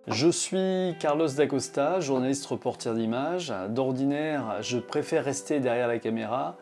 Je suis Carlos da Costa, journaliste reporter d'images. D'ordinaire, je préfère rester derrière la caméra,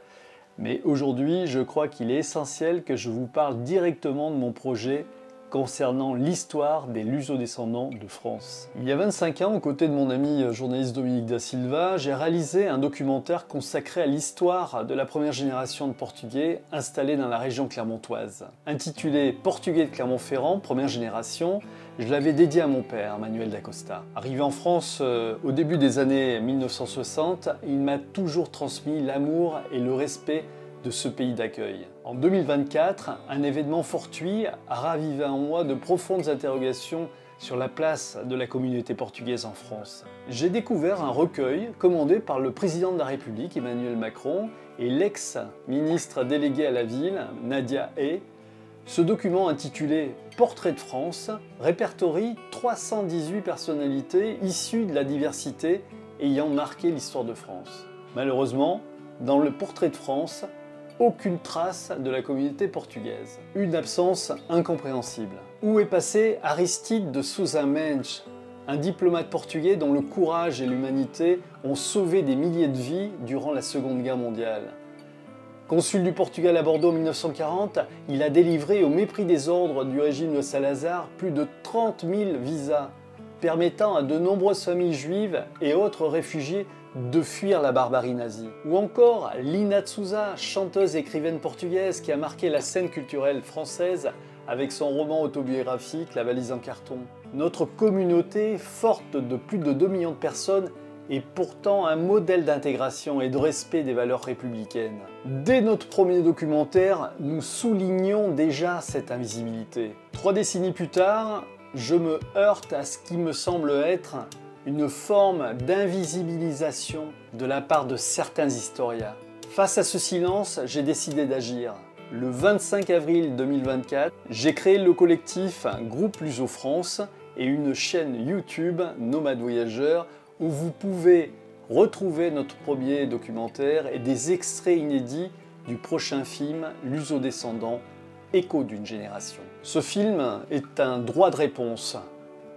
mais aujourd'hui, je crois qu'il est essentiel que je vous parle directement de mon projet concernant l'histoire des lusodescendants de France. Il y a 25 ans, aux côtés de mon ami journaliste Dominique da Silva, j'ai réalisé un documentaire consacré à l'histoire de la première génération de Portugais installés dans la région clermontoise. Intitulé « Portugais de Clermont-Ferrand, première génération », je l'avais dédié à mon père, Manuel da Costa. Arrivé en France au début des années 1960, il m'a toujours transmis l'amour et le respect de ce pays d'accueil. En 2024, un événement fortuit a ravivé en moi de profondes interrogations sur la place de la communauté portugaise en France. J'ai découvert un recueil commandé par le président de la République, Emmanuel Macron, et l'ex-ministre délégué à la ville, Nadia Hay. Ce document intitulé « Portrait de France » répertorie 318 personnalités issues de la diversité ayant marqué l'histoire de France. Malheureusement, dans le Portrait de France, aucune trace de la communauté portugaise. Une absence incompréhensible. Où est passé Aristide de Sousa Mendes, un diplomate portugais dont le courage et l'humanité ont sauvé des milliers de vies durant la Seconde Guerre mondiale? Consul du Portugal à Bordeaux en 1940, il a délivré au mépris des ordres du régime de Salazar plus de 30 000 visas, permettant à de nombreuses familles juives et autres réfugiés de fuir la barbarie nazie. Ou encore Lina de Souza, chanteuse et écrivaine portugaise qui a marqué la scène culturelle française avec son roman autobiographique La valise en carton. Notre communauté, forte de plus de 2 millions de personnes, est pourtant un modèle d'intégration et de respect des valeurs républicaines. Dès notre premier documentaire, nous soulignons déjà cette invisibilité. 3 décennies plus tard, je me heurte à ce qui me semble être une forme d'invisibilisation de la part de certains historiens. Face à ce silence, j'ai décidé d'agir. Le 25 avril 2024, j'ai créé le collectif Groupe Luso France et une chaîne YouTube Nomade Voyageur où vous pouvez retrouver notre premier documentaire et des extraits inédits du prochain film Lusodescendants, Écho d'une génération. Ce film est un droit de réponse,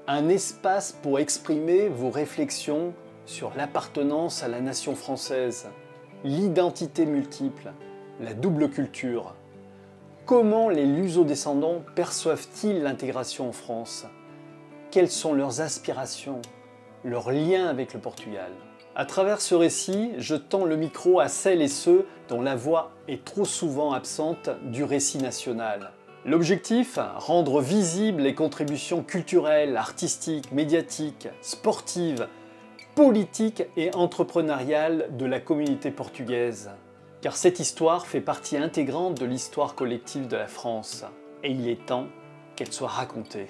un espace pour exprimer vos réflexions sur l'appartenance à la nation française, l'identité multiple, la double culture. Comment les lusodescendants perçoivent-ils l'intégration en France? Quelles sont leurs aspirations, leurs liens avec le Portugal? À travers ce récit, je tends le micro à celles et ceux dont la voix est trop souvent absente du récit national. L'objectif, rendre visibles les contributions culturelles, artistiques, médiatiques, sportives, politiques et entrepreneuriales de la communauté portugaise. Car cette histoire fait partie intégrante de l'histoire collective de la France. Et il est temps qu'elle soit racontée.